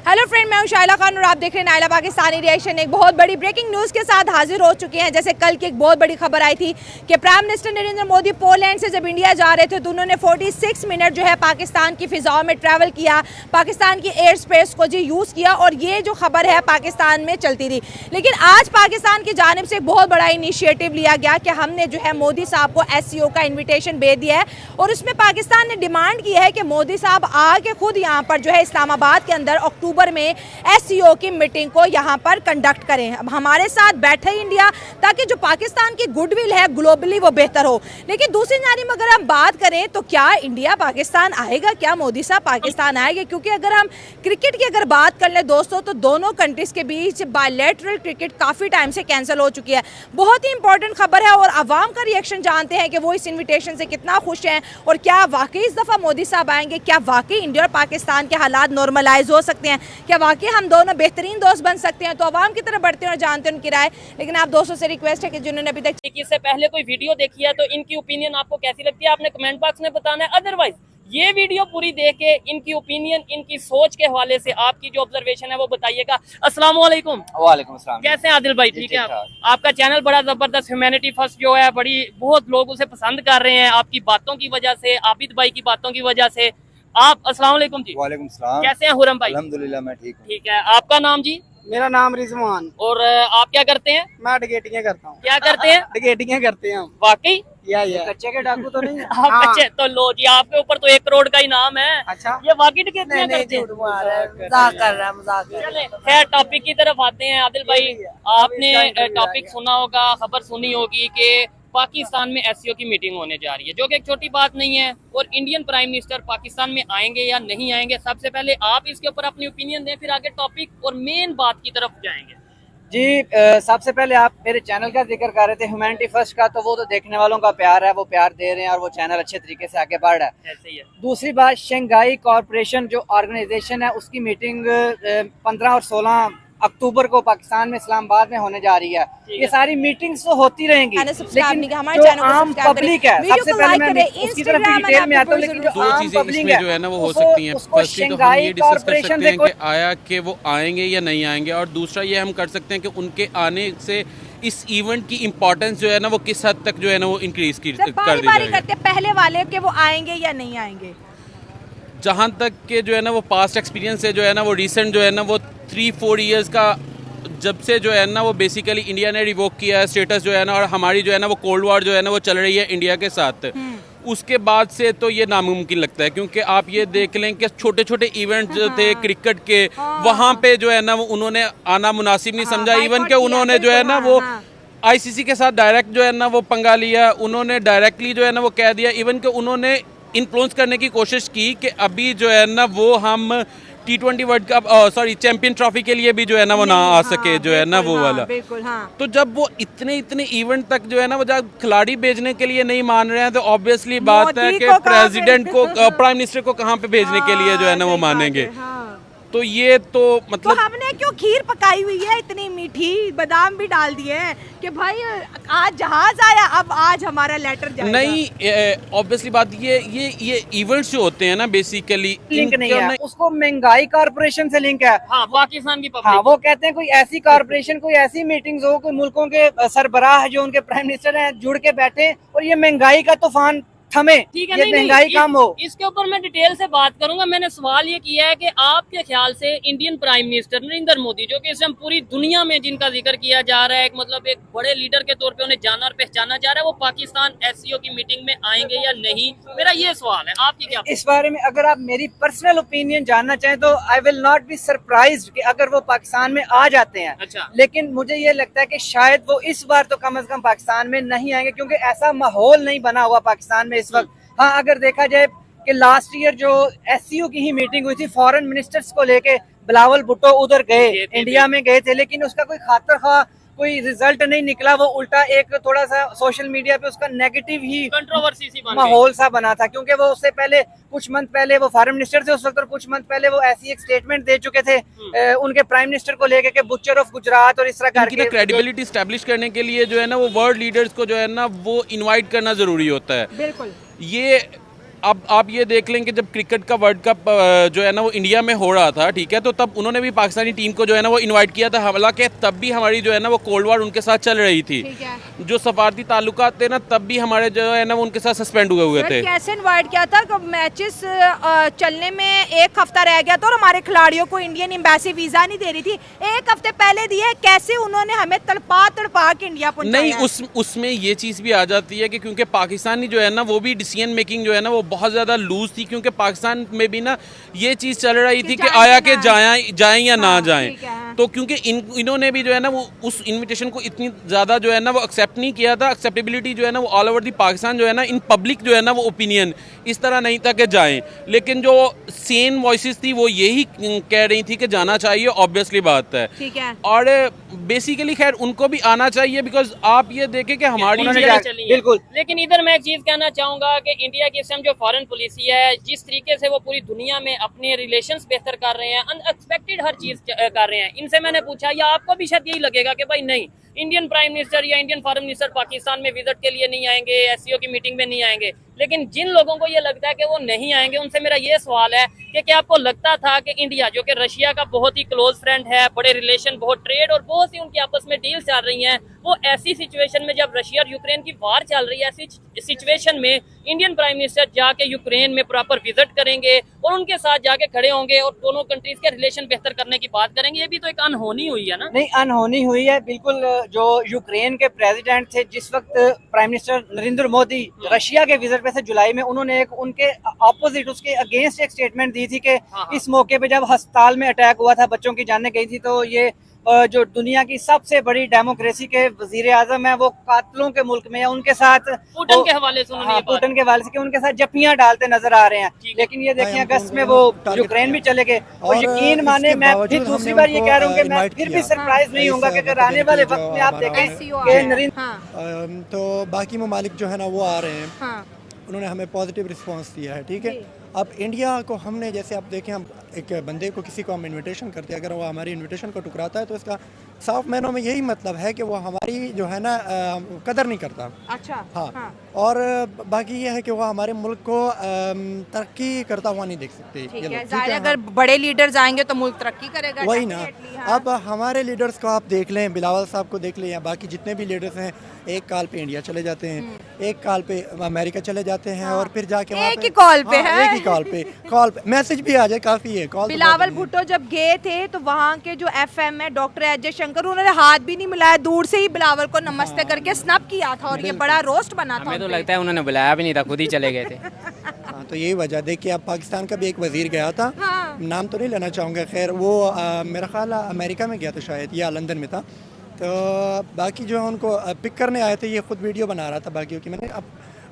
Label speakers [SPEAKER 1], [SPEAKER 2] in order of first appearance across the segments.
[SPEAKER 1] Hello friend, मैं हूं शाइला खान और आप देख रहे हैं नायला पाकिस्तानी रिएक्शन। एक बहुत बड़ी ब्रेकिंग न्यूज़ के साथ हाजिर हो चुके हैं। जैसे कल की एक बहुत बड़ी खबर आई थी कि prime minister Narendra Modi Poland से जब इंडिया जा रहे थे तो उन्होंने 46 मिनट जो है पाकिस्तान की फ़िज़ाओं में ट्रैवल किया, पाकिस्तान की एयर स्पेस को जी यूज़ किया और ये जो खबर है पाकिस्तान में चलती रही। लेकिन आज पाकिस्तान की जानिब से एक बहुत बड़ा इनिशिएटिव लिया गया कि हमने जो है मोदी साहब को SCO का इन्विटेशन भेज दिया है और उसमें पाकिस्तान ने डिमांड की है कि मोदी साहब आके खुद यहाँ पर जो है इस्लामाबाद के अंदर अक्टूबर में SCO की मीटिंग को यहाँ पर कंडक्ट करें, हमारे साथ बैठे इंडिया, ताकि जो पाकिस्तान की गुडविल है ग्लोबली वो बेहतर हो। लेकिन दूसरी जानिब अगर हम बात करें तो क्या इंडिया पाकिस्तान आएगा, क्या मोदी साहब पाकिस्तान आएंगे? क्योंकि अगर हम क्रिकेट की अगर बात कर लें दोस्तों तो दोनों कंट्रीज़ के बीच बायलैटरल क्रिकेट काफ़ी टाइम से कैंसिल हो चुकी है। बहुत ही इंपॉर्टेंट खबर है और आवाम का रिएक्शन जानते हैं कि वो इस इन्विटेशन से कितना खुश हैं और क्या वाकई इस दफ़ा मोदी साहब आएंगे, क्या वाकई इंडिया और पाकिस्तान के हालात नॉर्मलाइज हो सकते हैं, क्या वाकई हम दोनों बेहतरीन दोस्त बन सकते हैं। तो आवाम की तरफ बढ़ते हैं और जानते हैं उनकी राय। लेकिन आप दोस्तों से रिक्वेस्ट है कि जिन्होंने अभी तक
[SPEAKER 2] इससे पहले कोई वीडियो देखी है तो इनकी ओपिनियन आपको कैसी लगती है आपने कमेंट बॉक्स में बताना है। अदरवाइज ये वीडियो पूरी देख के इनकी ओपिनियन, इनकी सोच के हवाले से आपकी जो ऑब्जर्वेशन है वो बताइएगा। अस्सलाम वालेकुम।
[SPEAKER 3] वालेकुम अस्सलाम।
[SPEAKER 2] कैसे हैं आदिल भाई? ठीक है। आपका चैनल बड़ा जबरदस्त ह्यूमैनिटी फर्स्ट जो है, बड़ी बहुत लोग उसे पसंद कर रहे हैं आपकी बातों की वजह से, आबिद भाई की बातों की वजह से। आप अस्सलाम वालेकुम जी।
[SPEAKER 3] वालेकुम सलाम।
[SPEAKER 2] कैसे हैं हुरम भाई?
[SPEAKER 3] अल्हम्दुलिल्लाह मैं ठीक हूँ।
[SPEAKER 2] ठीक है। आपका नाम जी?
[SPEAKER 4] मेरा नाम रिजवान।
[SPEAKER 2] और आप क्या करते हैं?
[SPEAKER 4] मैं डिगेटिंग करता हूँ।
[SPEAKER 2] क्या करते हैं?
[SPEAKER 4] डिगेटिंग करते हैं हम।
[SPEAKER 2] वाकई
[SPEAKER 4] या कच्चे के डाकू तो नहीं।
[SPEAKER 2] आप बच्चे तो लो जी, आपके ऊपर तो 1 करोड़ का इनाम है।
[SPEAKER 4] अच्छा,
[SPEAKER 2] ये वाकई कितने
[SPEAKER 4] नहीं
[SPEAKER 2] करते हैं?
[SPEAKER 4] मजाक कर रहा है, मजाक कर रहा है।
[SPEAKER 2] चले खैर टॉपिक की तरफ आते हैं। आदिल भाई, आपने टॉपिक सुना होगा, खबर सुनी होगी कि पाकिस्तान में SCO की मीटिंग होने जा रही है, जो कि एक छोटी बात नहीं है। और इंडियन प्राइम मिनिस्टर पाकिस्तान में आएंगे या नहीं आएंगे, सबसे पहले आप इसके ऊपर अपनी ओपिनियन दें, फिर आगे टॉपिक और मेन बात की तरफ जाएंगे।
[SPEAKER 4] जी, सबसे पहले आप मेरे चैनल का जिक्र कर रहे थे ह्यूमैनिटी फर्स्ट का, तो वो तो देखने वालों का प्यार है, वो प्यार दे रहे हैं और वो चैनल अच्छे तरीके से आगे बढ़ रहा है।
[SPEAKER 2] ऐसे ही है।
[SPEAKER 4] दूसरी बात, शंघाई कॉरपोरेशन जो ऑर्गेनाइजेशन है उसकी मीटिंग 15 और 16 अक्टूबर को पाकिस्तान में इस्लामाबाद में होने जा रही है। ये सारी मीटिंग्स तो होती रहेंगी, लेकिन जो आम पब्लिक है, सबसे पहले मैं उसकी तरफ डिटेल में आता हूँ, लेकिन जो
[SPEAKER 5] दो
[SPEAKER 4] आम
[SPEAKER 5] चीजें
[SPEAKER 4] पब्लिक
[SPEAKER 5] इसमें
[SPEAKER 4] है
[SPEAKER 5] जो है ना वो हो सकती हैं। फर्स्टली तो हम ये डिस्कस कर सकते हैं कि आया कि वो आएंगे या नहीं आएंगे, और दूसरा ये हम कर सकते हैं कि उनके आने से इस इवेंट की इम्पोर्टेंस जो है ना वो किस हद तक जो है ना वो इंक्रीज कर दी जाएगी।
[SPEAKER 1] पहले वाले के वो आएंगे या नहीं आएंगे,
[SPEAKER 5] जहाँ तक के जो है ना वो पास्ट एक्सपीरियंस है, जो है ना वो रिसेंट जो है ना वो 3-4 इयर्स का जब से जो है ना वो बेसिकली इंडिया ने रिवोक किया है स्टेटस जो है ना, और हमारी जो है ना वो कोल्ड वॉर जो है ना वो चल रही है इंडिया के साथ, उसके बाद से तो ये नामुमकिन लगता है। क्योंकि आप ये देख लें कि छोटे छोटे इवेंट जो थे क्रिकेट के, वहाँ पे जो है ना वो उन्होंने आना मुनासिब नहीं समझा। इवन के उन्होंने जो है ना वो ICC के साथ डायरेक्ट जो है ना वो पंगा लिया, उन्होंने डायरेक्टली जो है ना वो कह दिया। इवन के उन्होंने इन्फ्लुएंस करने की कोशिश की कि अभी जो है ना वो हम T20 world cup champion trophy के लिए भी जो है ना वो ना आ सके, जो है ना वो वाला। तो जब वो इतने इवेंट तक जो है ना वो जब खिलाड़ी भेजने के लिए नहीं मान रहे हैं, तो ऑब्वियसली बात है कि प्रेसिडेंट को, प्राइम मिनिस्टर को कहाँ पे भेजने के लिए जो है ना वो मानेंगे। तो ये तो मतलब
[SPEAKER 1] तो हमने क्यों खीर पकाई हुई है इतनी मीठी, बादाम भी डाल दिए हैं कि भाई आज जहाज आया, अब आज हमारा लेटर जाएगा।
[SPEAKER 5] नहीं, ऑब्वियसली बात ये इवेंट्स जो होते हैं ना बेसिकली
[SPEAKER 4] लिंक नहीं है, उसको महंगाई कॉर्पोरेशन से लिंक है।
[SPEAKER 2] हाँ, पाकिस्तान की पब्लिक।
[SPEAKER 4] हाँ, वो कहते हैं कोई ऐसी कॉर्पोरेशन, कोई ऐसी मीटिंग्स हो, कोई मुल्कों के सरबराह जो उनके प्राइम मिनिस्टर हैं जुड़ के बैठे और ये महंगाई का तूफान थमे,
[SPEAKER 2] ठीक है,
[SPEAKER 4] ये महंगाई कम हो।
[SPEAKER 2] इसके ऊपर मैं डिटेल से बात करूंगा। मैंने सवाल ये किया है कि आपके ख्याल से Indian prime minister Narendra Modi, जो कि इस टाइम पूरी दुनिया में जिनका जिक्र किया जा रहा है, एक मतलब एक बड़े लीडर के तौर पे उन्हें जाना और पहचाना जा रहा है, वो पाकिस्तान SCO की मीटिंग में आएंगे या नहीं? मेरा ये सवाल है, आपकी क्या?
[SPEAKER 4] इस बारे में अगर आप मेरी पर्सनल ओपिनियन जानना चाहें तो I will not be surprised कि अगर वो पाकिस्तान में आ जाते हैं।
[SPEAKER 2] अच्छा।
[SPEAKER 4] लेकिन मुझे ये लगता है कि शायद वो इस बार तो कम से कम पाकिस्तान में नहीं आएंगे, क्योंकि ऐसा माहौल नहीं बना हुआ पाकिस्तान में इस वक्त। हाँ, अगर देखा जाए कि लास्ट ईयर जो SCO की ही मीटिंग हुई थी, फॉरेन मिनिस्टर्स को लेके बिलावल भुट्टो उधर गए, इंडिया में गए थे, लेकिन उसका कोई खातर खा कोई रिजल्ट नहीं निकला। वो उल्टा एक थोड़ा सा सोशल मीडिया पे उसका नेगेटिव ही
[SPEAKER 2] कंट्रोवर्सी सी
[SPEAKER 4] माहौल सा बना था, क्योंकि वो उससे पहले कुछ मंथ पहले वो फॉरेन मिनिस्टर थे उस वक्त, और कुछ मंथ पहले वो ऐसी एक स्टेटमेंट दे चुके थे उनके प्राइम मिनिस्टर को लेके कि बुचर ऑफ गुजरात और इस तरह करके
[SPEAKER 5] क्रेडिबिलिटी स्टैब्लिश करने के लिए जो है ना वो वर्ल्ड लीडर्स को जो है ना वो इनवाइट करना जरूरी होता है।
[SPEAKER 1] बिल्कुल।
[SPEAKER 5] ये अब आप ये देख लें कि जब क्रिकेट का वर्ल्ड कप जो है ना वो इंडिया में हो रहा था, ठीक है, तो तब उन्होंने भी पाकिस्तानी टीम को जो है ना वो इनवाइट किया था, हालांकि तब भी हमारी जो है ना वो कोल्ड वार उनके साथ चल रही थी।
[SPEAKER 1] ठीक है।
[SPEAKER 5] जो सफारती ताल्लुकात थे ना, तब भी हमारे जो है ना वो उनके साथ सस्पेंड हुए थे।
[SPEAKER 1] कैसे इनवाइट किया था? मैचेस चलने में एक हफ्ता रह गया था और हमारे खिलाड़ियों को इंडियन एम्बेसी वीजा नहीं दे रही थी, एक हफ्ते पहले दिए, कैसे उन्होंने हमें तड़पा के इंडिया पहुंचाया?
[SPEAKER 5] नहीं, उसमें ये चीज़ भी आ जाती है कि क्योंकि पाकिस्तानी जो है ना वो भी डिसीजन मेकिंग जो है ना वो बहुत ज़्यादा लूज थी, क्योंकि पाकिस्तान में भी ना ये चीज़ चल रही थी कि आया के जाएं या ना जाएं, तो क्योंकि इन्होंने भी जो है ना वो उस इनविटेशन को इतनी ज़्यादा जो है ना वो एक्सेप्ट नहीं किया था। एक्सेप्टेबिलिटी जो है ना वो ऑल ओवर दी पाकिस्तान जो है ना इन पब्लिक जो है ना वो ओपिनियन इस तरह नहीं था कि जाएं, लेकिन जो सेन वॉइसेस थी वो यही कह रही थी कि जाना चाहिए, ऑब्वियसली बात है।
[SPEAKER 1] ठीक है।
[SPEAKER 5] और बेसिकली खैर उनको भी आना चाहिए, बिकॉज आप ये देखें कि हमारी
[SPEAKER 4] बिल्कुल।
[SPEAKER 2] लेकिन इधर मैं एक चीज कहना चाहूंगा कि इंडिया की इस टाइम जो फॉरेन पॉलिसी है, जिस तरीके से वो पूरी दुनिया में अपने रिलेशंस बेहतर कर रहे हैं, अनएक्सपेक्टेड हर चीज कर रहे हैं। इनसे मैंने पूछा, या आपको भी शायद यही लगेगा कि भाई नहीं, इंडियन प्राइम मिनिस्टर या इंडियन फॉरेन मिनिस्टर पाकिस्तान में विजिट के लिए नहीं आएंगे, एससीओ की मीटिंग में नहीं आएंगे, लेकिन जिन लोगों को ये लगता है कि वो नहीं आएंगे, उनसे मेरा ये सवाल है कि क्या आपको लगता था कि इंडिया, जो कि रशिया का बहुत ही क्लोज फ्रेंड है, बड़े रिलेशन, बहुत ट्रेड और बहुत सी उनकी आपस में डील चल रही हैं, वो ऐसी सिचुएशन में जब रशिया और यूक्रेन की वार चल रही है, ऐसी सिचुएशन में इंडियन प्राइम मिनिस्टर जाके यूक्रेन में प्रॉपर विजिट करेंगे और उनके साथ जाके खड़े होंगे और दोनों कंट्रीज के रिलेशन बेहतर करने की बात करेंगे? ये भी तो एक अनहोनी हुई है ना?
[SPEAKER 4] नहीं, अनहोनी हुई है बिल्कुल। जो यूक्रेन के प्रेसिडेंट थे जिस वक्त, prime minister Narendra Modi Russia के विजिट पे थे जुलाई में, उन्होंने एक उनके ऑपोजिट, उसके अगेंस्ट एक स्टेटमेंट दी थी कि इस मौके पे जब अस्पताल में अटैक हुआ था, बच्चों की जानें गई थी, तो ये जो दुनिया की सबसे बड़ी डेमोक्रेसी के वजीर आजम है, वो कातलों के मुल्क में है, उनके साथ
[SPEAKER 2] पुतिन के हवाले से उन्होंने
[SPEAKER 4] पुतिन के हवाले से उनके साथ जप्पियां डालते नजर आ रहे हैं। लेकिन ये देखिए अगस्त में वो यूक्रेन भी चले गए, और यकीन माने मैं फिर दूसरी बार ये कह रहा हूँ कि मैं फिर भी सरप्राइज नहीं होऊंगा कि अगर आने वाले वक्त में आप देखें कि नरेंद्र,
[SPEAKER 3] तो बाकी ममालिक जो है ना वो आ रहे हैं, उन्होंने हमें पॉजिटिव रिस्पांस दिया है, ठीक है। अब इंडिया को हमने, जैसे आप देखें, हम एक बंदे को, किसी को हम इनविटेशन करते हैं, अगर वो हमारी इनविटेशन को टुकराता है तो इसका साफ मायनों में यही मतलब है कि वो हमारी जो है ना कदर नहीं करता।
[SPEAKER 1] अच्छा।
[SPEAKER 3] हाँ। और बाकी ये है कि वो हमारे मुल्क को तरक्की करता हुआ नहीं देख सकते।
[SPEAKER 1] ठीक है, अगर बड़े लीडर्स आएंगे तो मुल्क तरक्की करेगा।
[SPEAKER 3] वही ना। अब हमारे लीडर्स को आप देख लें, बिलावल साहब को देख लें, या बाकी जितने भी लीडर्स हैं, एक कॉल पे इंडिया चले जाते हैं, एक कॉल पे अमेरिका चले जाते हैं, और फिर जाके
[SPEAKER 1] एक ही कॉल पे है,
[SPEAKER 3] एक ही कॉल पे मैसेज भी आ जाए काफी है। कॉल
[SPEAKER 1] बिलावल भुट्टो जब गए थे तो वहाँ के जो एफएम है डॉक्टर अजय शंकर, उन्होंने हाथ भी नहीं मिलाया, दूर से ही बिलावल को नमस्ते करके स्नैप किया था, और ये बड़ा रोस्ट बना था।
[SPEAKER 6] हमें तो लगता है उन्होंने बुलाया भी नहीं था, खुद ही चले गए थे।
[SPEAKER 3] हाँ, तो यही वजह। देखिए, अब पाकिस्तान का भी एक वजीर गया था, नाम तो नहीं लेना चाहूँगा, खैर वो मेरा ख्याल अमेरिका में गया था शायद, या लंदन में था, तो बाकी जो है उनको पिक करने आए थे, ये खुद वीडियो बना रहा था बाकियों की, मैंने अब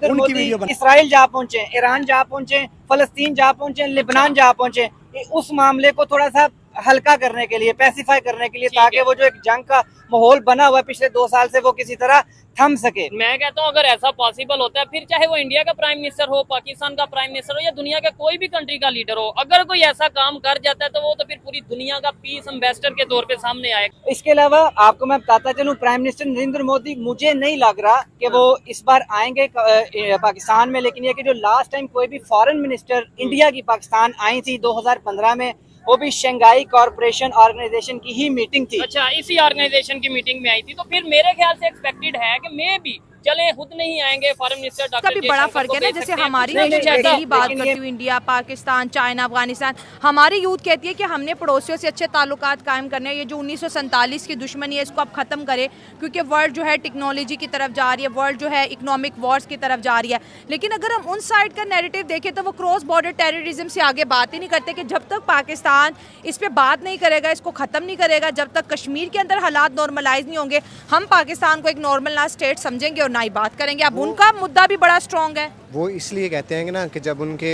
[SPEAKER 3] उनकी वीडियो बना।
[SPEAKER 4] इसराइल जा पहुंचे, ईरान जा पहुंचे, फलस्तीन जा पहुंचे, लिबनान जा पहुंचे, उस मामले को थोड़ा सा हल्का करने के लिए, पैसिफाई करने के लिए, ताकि वो जो एक जंग का माहौल बना हुआ है पिछले 2 साल से, वो किसी तरह थम सके।
[SPEAKER 2] मैं कहता हूँ अगर ऐसा पॉसिबल होता है, फिर चाहे वो इंडिया का प्राइम मिनिस्टर हो, पाकिस्तान का प्राइम मिनिस्टर हो, या दुनिया का कोई भी कंट्री का लीडर हो, अगर कोई ऐसा काम कर जाता है तो वो तो फिर पूरी दुनिया का पीस एम्बेसडर के तौर पे सामने आएगा।
[SPEAKER 4] इसके अलावा आपको मैं बताता चलूं, प्राइम मिनिस्टर नरेंद्र मोदी, मुझे नहीं लग रहा कि वो इस बार आएंगे पाकिस्तान में, लेकिन ये कि जो लास्ट टाइम कोई भी फॉरेन मिनिस्टर इंडिया की पाकिस्तान आई थी 2015 में, वो भी शंघाई कॉर्पोरेशन ऑर्गेनाइजेशन की ही मीटिंग थी।
[SPEAKER 2] अच्छा, इसी ऑर्गेनाइजेशन की मीटिंग में आई थी, तो फिर मेरे ख्याल से एक्सपेक्टेड है कि मैं भी चले, खुद नहीं आएंगे फॉरेन मिनिस्टर डॉक्टर
[SPEAKER 1] का भी बड़ा फर्क है ना। जैसे हमारी डेली बात करती हूँ, इंडिया, पाकिस्तान, चाइना, अफगानिस्तान, हमारी यूथ कहती है कि हमने पड़ोसियों से अच्छे ताल्लुकात कायम करने हैं, ये जो 1947 की दुश्मनी है इसको अब खत्म करें, क्योंकि वर्ल्ड जो है टेक्नोलॉजी की तरफ जा रही है, वर्ल्ड जो है इकोनॉमिक वॉर्स की तरफ जा रही है। लेकिन अगर हम उन साइड का नैरेटिव देखें तो वो क्रॉस बॉर्डर टेररिज्म से आगे बात ही नहीं करते, कि जब तक पाकिस्तान इस पर बात नहीं करेगा, इसको ख़त्म नहीं करेगा, जब तक कश्मीर के अंदर हालात नॉर्मलाइज नहीं होंगे, हम पाकिस्तान को एक नॉर्मल ना स्टेट समझेंगे और ना ही बात करेंगे। अब उनका मुद्दा भी बड़ा स्ट्रॉन्ग है।
[SPEAKER 7] वो इसलिए कहते हैं कि ना, कि जब उनके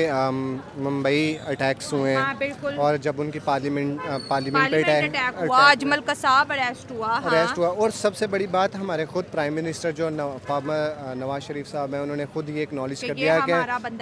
[SPEAKER 7] मुंबई अटैक्स हुए हैं,
[SPEAKER 1] हाँ,
[SPEAKER 7] और जब उनकी पार्लियामेंट पे
[SPEAKER 1] अटैक हुआ, अजमल कसाब अरेस्ट हुआ,
[SPEAKER 7] और सबसे बड़ी बात, हमारे खुद प्राइम मिनिस्टर जो फॉर्मर नवाज शरीफ साहब हैं, उन्होंने खुद ये एक्नॉलेज कर दिया कि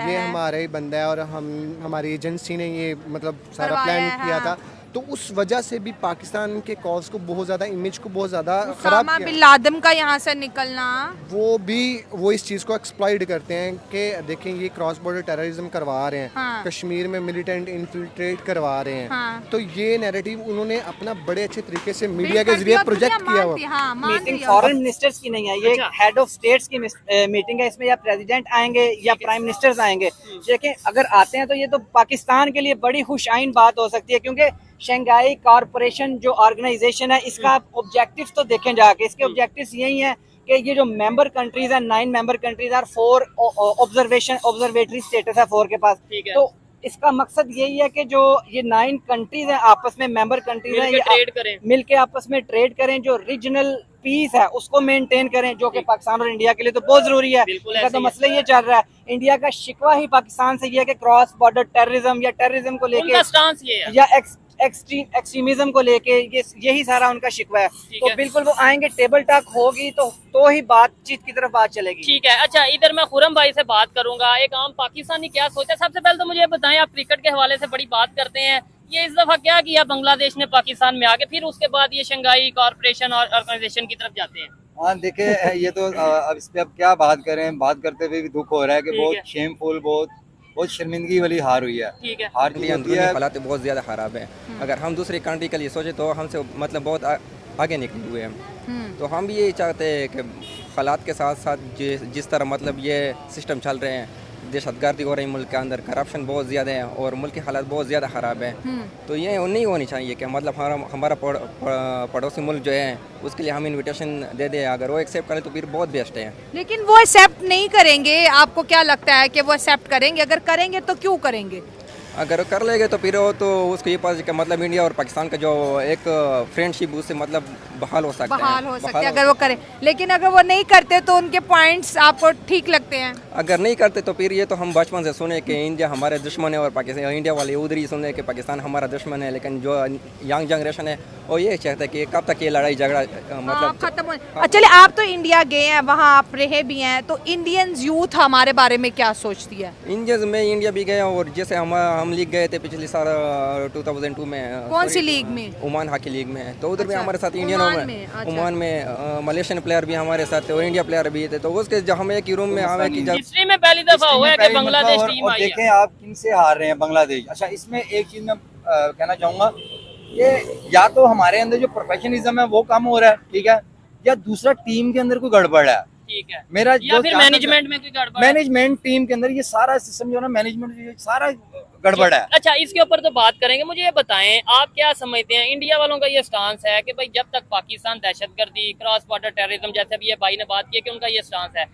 [SPEAKER 7] ये हमारा ही बंदा है, और हमारी एजेंसी ने ये मतलब सारा प्लान किया था तो उस वजह से भी पाकिस्तान के कॉज को बहुत ज़्यादा, इमेज को बहुत ज़्यादा ख़राब
[SPEAKER 1] उसामा बिन लादेन का यहाँ से निकलना,
[SPEAKER 7] वो इस चीज़ को एक्सप्लॉइट करते हैं कि देखें ये क्रॉस बॉर्डर टेररिज्म करवा रहे हैं,
[SPEAKER 1] हाँ।
[SPEAKER 7] कश्मीर में मिलिटेंट इन्फिल्ट्रेट करवा रहे हैं,
[SPEAKER 1] हाँ।
[SPEAKER 7] तो ये नैरेटिव उन्होंने अपना बड़े अच्छे तरीके से मीडिया के जरिए प्रोजेक्ट किया हुआ।
[SPEAKER 4] मीटिंग फॉरेन मिनिस्टर्स की नहीं है, ये हेड ऑफ स्टेट्स की मीटिंग है। इसमें या प्रेसिडेंट आएंगे या प्राइम मिनिस्टर्स आएंगे। देखें अगर आते हैं तो ये तो पाकिस्तान के लिए बड़ी खुशआइन बात हो सकती है, क्योंकि शंघाई कॉरपोरेशन जो ऑर्गेनाइजेशन है इसका ऑब्जेक्टिव तो देखें जाके, इसके ऑब्जेक्टिव्स यही हैं कि ये जो मेंबर कंट्रीज है 9 मेंबर कंट्रीज और 4 ऑब्जर्वेटरी स्टेटस है 4 के पास, तो इसका मकसद यही है कि जो ये 9 कंट्रीज हैं आपस में मेंबर कंट्रीज हैं, ये मिलके आपस में ट्रेड करें, जो रीजनल पीस है उसको मेंटेन करें, जो कि पाकिस्तान और इंडिया के लिए तो बहुत जरूरी है। इसका तो मसला ये चल रहा है, इंडिया का शिकवा ही पाकिस्तान से ये है कि क्रॉस बॉर्डर टेररिज्म या टेररिज्म को लेके या एक्सट्रीमिज्म को लेके यही सारा उनका शिकवा है। तो बिल्कुल वो आएंगे, टेबल टॉक होगी तो ही बातचीत की तरफ बात चलेगी।
[SPEAKER 2] ठीक है, अच्छा इधर मैं खुरम भाई से बात करूंगा, एक आम पाकिस्तानी क्या सोचा। सबसे पहले तो मुझे बताएं, आप क्रिकेट के हवाले से बड़ी बात करते हैं, ये इस दफा क्या किया बांग्लादेश ने पाकिस्तान में आके, फिर उसके बाद ये शंघाई कॉरपोरेशन और ऑर्गेनाइजेशन की तरफ जाते हैं।
[SPEAKER 8] हाँ देखिए, ये तो अब इस पे अब क्या बात करें, बात करते हुए भी दुख हो रहा है कि बहुत शेमफुल, बहुत शर्मिंदगी वाली हार हुई है।
[SPEAKER 2] ठीक है,
[SPEAKER 8] हार
[SPEAKER 6] अंदरूनी हालात बहुत ज़्यादा ख़राब है। अगर हम दूसरी कंट्री के लिए सोचे तो हमसे मतलब बहुत आगे निकले हुए हैं, तो हम भी यही चाहते हैं कि हालात के साथ साथ जिस तरह मतलब ये सिस्टम चल रहे हैं, दहशतगर्दी हो रही है मुल्क के अंदर, करप्शन बहुत ज़्यादा है और मुल्क की हालत बहुत ज़्यादा ख़राब है, तो ये नहीं होनी चाहिए कि मतलब हमारा पड़ोसी मुल्क जो है उसके लिए हम इनविटेशन दे दें, अगर वो एक्सेप्ट करें तो फिर बहुत बेस्ट है।
[SPEAKER 1] लेकिन वो एक्सेप्ट नहीं करेंगे, आपको क्या लगता है कि वो एक्सेप्ट करेंगे? अगर करेंगे तो क्यों करेंगे?
[SPEAKER 6] अगर कर लेंगे तो फिर वो तो उसको ये पता कि मतलब इंडिया और पाकिस्तान का जो एक फ्रेंडशिप उससे मतलब बहाल हो सकता है
[SPEAKER 1] अगर वो करें। लेकिन अगर वो नहीं करते तो उनके पॉइंट्स आपको ठीक लगते हैं?
[SPEAKER 6] अगर नहीं करते तो फिर ये तो हम बचपन से सुने कि इंडिया हमारे दुश्मन है और पाकिस्तान, इंडिया वाले उधर ही सुने कि पाकिस्तान हमारा दुश्मन है, लेकिन जो यंग जनरेशन है वो ये चाहता है कि कब तक ये लड़ाई झगड़ा मतलब
[SPEAKER 1] खत्म हो। चलिए, आप तो इंडिया गए हैं, वहाँ आप रहे भी हैं, तो इंडियन यूथ हमारे बारे में क्या सोचती है?
[SPEAKER 6] इंडियंस में इंडिया भी गया और जैसे हम लीग गए थे पिछले साल 2002 में।
[SPEAKER 1] कौन सी लीग में?
[SPEAKER 6] ओमान हॉकी लीग में, तो उधर भी हमारे साथ इंडियन ओमान में मलेशियन प्लेयर भी हमारे साथ थे और इंडिया प्लेयर भी थे, तो उसके जो हम एक ही रूम में आवे की
[SPEAKER 2] हिस्ट्री में पहली दफा हुआ है कि बांग्लादेश टीम आई है।
[SPEAKER 8] देखें आप किन से हार रहे हैं बांग्लादेश। अच्छा, इसमें एक चीज मैं कहना चाहूंगा, ये या तो हमारे अंदर जो प्रोफेशनलिज्म है वो कम हो रहा है, ठीक है, या दूसरा टीम के अंदर कोई गड़बड़ है,
[SPEAKER 2] ठीक है,
[SPEAKER 8] मेरा
[SPEAKER 2] या फिर मैनेजमेंट में कोई गड़बड़,
[SPEAKER 8] मैनेजमेंट टीम के अंदर ये सारा सिस्टम जो है ना, मैनेजमेंट सारा गड़बड़ है।
[SPEAKER 2] अच्छा, इसके ऊपर तो बात करेंगे। मुझे ये बताएं, आप क्या समझते हैं, इंडिया वालों का ये स्टांस है कि भाई जब तक पाकिस्तान दहशतगर्दी, क्रॉस बॉर्डर टेररिज्म, जैसे अभी ये भाई ने बात की कि उनका ये स्टांस है,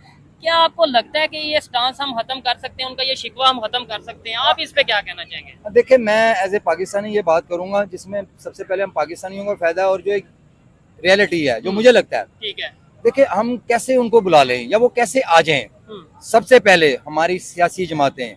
[SPEAKER 2] क्या आपको लगता है कि ये स्टांस हम खत्म कर सकते हैं, उनका ये शिकवा हम खत्म कर सकते हैं? आप इस पे क्या कहना चाहेंगे?
[SPEAKER 8] देखिए, मैं एज ए पाकिस्तानी ये बात करूंगा जिसमें सबसे पहले हम पाकिस्तानियों को फायदा है और जो एक रियलिटी है जो मुझे लगता है, ठीक है, देखिए हम कैसे उनको बुला लें या वो कैसे आ जाएं। सबसे पहले हमारी सियासी जमातें,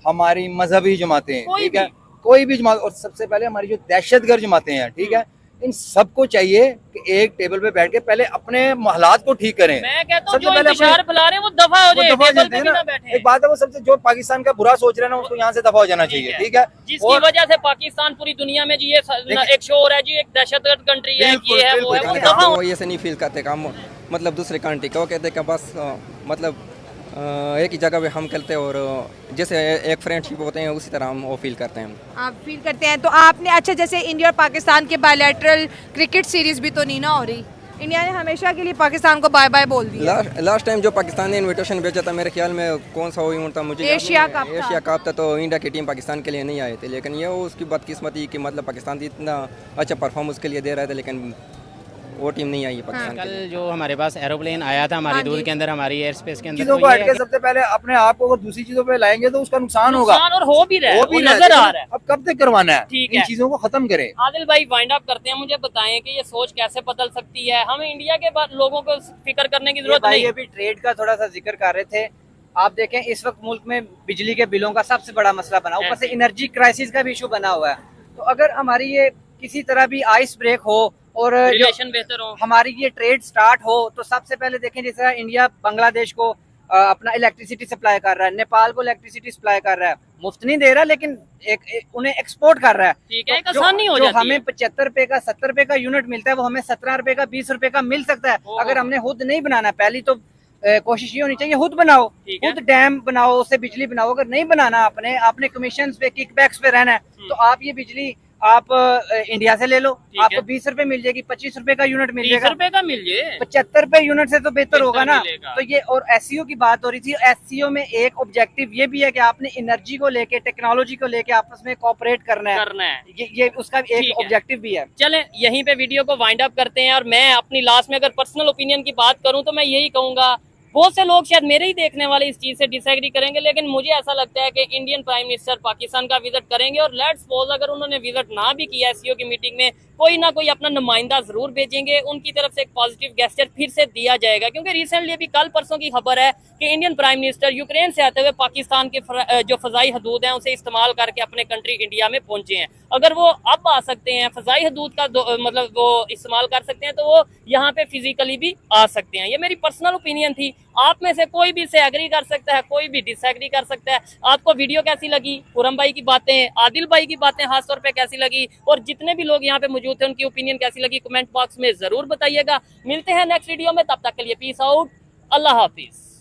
[SPEAKER 8] हमारी मजहबी जमातें, ठीक है, कोई भी जमात, और सबसे पहले हमारी जो दहशतगर्द जमातें हैं, ठीक है, इन सबको चाहिए कि एक टेबल पे बैठ के पहले अपने हालात को ठीक करें।
[SPEAKER 2] मैं कहता हूं, जो इंतजार बुला रहे हैं वो दफा हो जाए, टेबल पे भी ना बैठे।
[SPEAKER 8] एक बात है, वो सबसे जो पाकिस्तान का बुरा सोच रहे हैं ना, उसको यहाँ से दफा हो जाना चाहिए, ठीक है,
[SPEAKER 2] जिसकी वजह से पाकिस्तान पूरी दुनिया में जी ये एक शो हो रहा है जी, एक दहशतगर्द कंट्री है, ये है वो है, वो दफा हो।
[SPEAKER 6] ये ऐसे नहीं फील करते हम मतलब दूसरे कंट्री को कहते कि बस मतलब एक ही जगह पे हम खेलते हैं और जैसे एक फ्रेंडशिप होते हैं उसी तरह हम वो फील करते हैं।
[SPEAKER 1] आप फील करते हैं? तो आपने, अच्छा जैसे इंडिया और पाकिस्तान के बायलैटरल क्रिकेट सीरीज भी तो नहीं ना हो रही, इंडिया ने हमेशा के लिए पाकिस्तान को बाय बाय बोल दिया।
[SPEAKER 6] लास्ट टाइम जो पाकिस्तान ने इनविटेशन भेजा था, मेरे ख्याल में कौन सा इवेंट था, मुझे
[SPEAKER 1] एशिया कप
[SPEAKER 6] था, तो इंडिया की टीम पाकिस्तान के लिए नहीं आए थे, लेकिन ये उसकी बदकिस्मती कि मतलब पाकिस्तान इतना अच्छा परफॉर्म उसके लिए दे रहे थे, लेकिन वो टीम नहीं आई पाकिस्तान।
[SPEAKER 9] कल जो हमारे पास एरोप्लेन आया था हमारी दूर के अंदर, हमारी एयर स्पेस के अंदर,
[SPEAKER 8] चीजों को हट के सबसे पहले अपने आप को अगर दूसरी चीजों पे लाएंगे तो उसका नुकसान होगा,
[SPEAKER 2] और हो भी रहा है, वो नजर आ रहा है।
[SPEAKER 8] अब कब तक करवाना है?
[SPEAKER 2] ठीक
[SPEAKER 8] इन
[SPEAKER 2] है,
[SPEAKER 8] चीजों को खत्म करें।
[SPEAKER 2] आदिल भाई वाइंड अप करते हैं, मुझे बताएं कि ये सोच कैसे बदल सकती है, हमें इंडिया के बाद लोगों को फिक्र करने की जरूरत नहीं।
[SPEAKER 4] अभी ट्रेड का थोड़ा सा जिक्र कर रहे थे, आप देखें इस वक्त मुल्क में बिजली के बिलों का सबसे बड़ा मसला बना, ऊपर से एनर्जी क्राइसिस का भी इशू बना हुआ है। तो अगर हमारी ये किसी तरह भी आइस ब्रेक हो और
[SPEAKER 2] रिलेशन बेहतर हो,
[SPEAKER 4] हमारी ये ट्रेड स्टार्ट हो, तो सबसे पहले देखें जैसे इंडिया बांग्लादेश को अपना इलेक्ट्रिसिटी सप्लाई कर रहा है, नेपाल को इलेक्ट्रिसिटी सप्लाई कर रहा है, मुफ्त नहीं दे रहा लेकिन उन्हें एक्सपोर्ट कर रहा है।
[SPEAKER 2] ठीक है, एक आसानी हो जाती है।
[SPEAKER 4] हमें 75 रुपए का 70 रुपए का यूनिट मिलता है वो हमें 17 रुपए का 20 रुपए का मिल सकता है। अगर हमने खुद नहीं बनाना, पहली तो कोशिश ये होनी चाहिए खुद बनाओ, खुद डैम बनाओ, उससे बिजली बनाओ। अगर नहीं बनाना आपने कमीशन पे किकबैक्स पे रहना है तो आप ये बिजली आप इंडिया से ले लो, आपको 20 रुपए मिल जाएगी, 25 रुपए का यूनिट मिल जाएगा,
[SPEAKER 2] 20 रुपए का मिल जाए,
[SPEAKER 4] 75 रुपए यूनिट से तो बेहतर होगा ना। तो ये और एससीओ की बात हो रही थी, एससीओ में एक ऑब्जेक्टिव ये भी है कि आपने एनर्जी को लेके, टेक्नोलॉजी को लेके आपस में कोऑपरेट करना है, ये उसका एक ऑब्जेक्टिव भी है।
[SPEAKER 2] चले यहीं पे वीडियो को वाइंड अप करते हैं और मैं अपनी लास्ट में अगर पर्सनल ओपिनियन की बात करूं तो मैं यही कहूंगा, बहुत से लोग शायद मेरे ही देखने वाले इस चीज से डिसएग्री करेंगे, लेकिन मुझे ऐसा लगता है कि इंडियन प्राइम मिनिस्टर पाकिस्तान का विजिट करेंगे और लेट्स सपोज अगर उन्होंने विजिट ना भी किया एससीओ की मीटिंग में, कोई ना कोई अपना नुमाइंदा जरूर भेजेंगे, उनकी तरफ से एक पॉजिटिव गेस्चर फिर से दिया जाएगा। क्योंकि रिसेंटली अभी कल परसों की खबर है कि इंडियन प्राइम मिनिस्टर यूक्रेन से आते हुए पाकिस्तान के जो फजाई हदूद हैं उसे इस्तेमाल करके अपने कंट्री इंडिया में पहुंचे हैं। अगर वो अब आ सकते हैं, फजाई हदूद का मतलब वो इस्तेमाल कर सकते हैं, तो वो यहाँ पे फिजिकली भी आ सकते हैं। ये मेरी पर्सनल ओपिनियन थी, आप में से कोई भी इसे एग्री कर सकता है, कोई भी डिसएग्री कर सकता है। आपको वीडियो कैसी लगी, खुरम भाई की बातें, आदिल भाई की बातें खासतौर पे कैसी लगी, और जितने भी लोग यहाँ पे मौजूद थे उनकी ओपिनियन कैसी लगी, कमेंट बॉक्स में जरूर बताइएगा। मिलते हैं नेक्स्ट वीडियो में, तब तक के लिए पीस आउट, अल्लाह हाफिज।